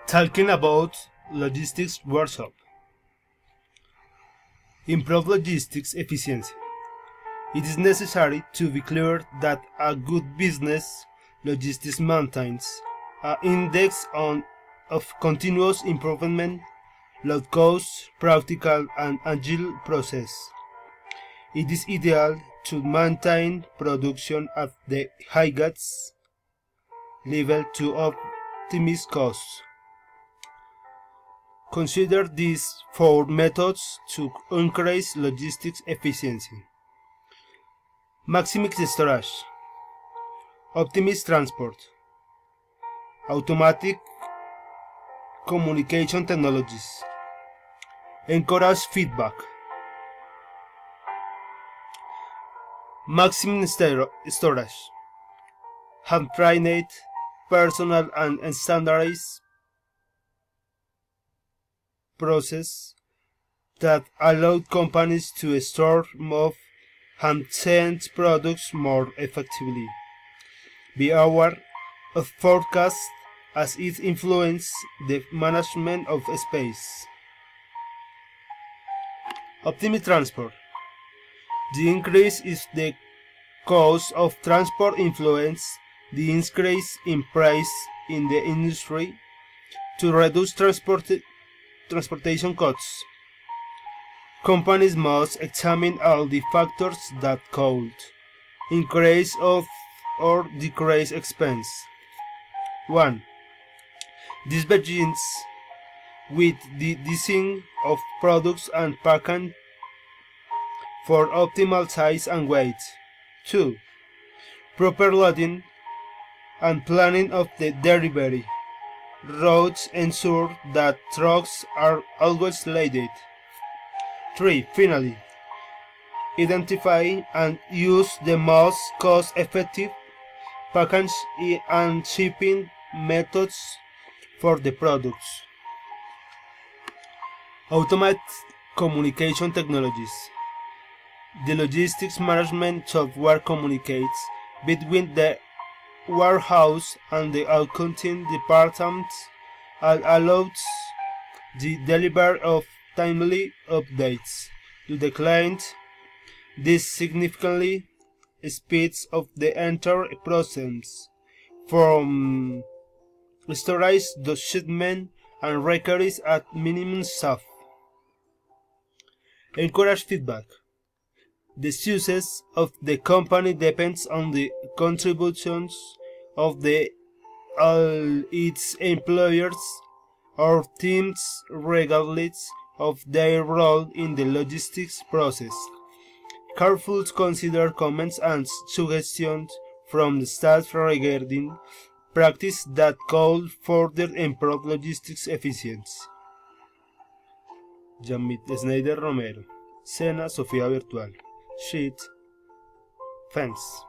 Talking about logistics workshop. Improve logistics efficiency. It is necessary to be clear that a good business logistics maintains an index of continuous improvement, low cost, practical and agile process. It is ideal to maintain production at the highest level to optimize costs. Consider these 4 methods to increase logistics efficiency. Maximize storage, optimize transport, automatic communication technologies, encourage feedback, maximum storage, hand-trained personal and standardized process that allow companies to store, move, and send products more effectively. Be aware of forecast as it influences the management of space. Optimize transport. The increase in the cost of transport influences the increase in price in the industry. To reduce transportation costs, companies must examine all the factors that could increase or decrease expense. 1. This begins with the design of products and packaging for optimal size and weight. 2. Proper loading and planning of the delivery routes ensure that trucks are always loaded. 3. Finally, identify and use the most cost-effective packaging and shipping methods for the products. Automated communication technologies. The logistics management software communicates between the warehouse and the accounting department and allows the delivery of timely updates to the client. This significantly speeds up the entire process from storage to shipment and requires at minimum staff. Encourage feedback. The success of the company depends on the contributions of all its employers or teams regardless of their role in the logistics process. Carefully consider comments and suggestions from the staff regarding practice that could further improve logistics efficiency. Jamit Snyder Romero. Cena Sofía Virtual. Sheet. Thanks.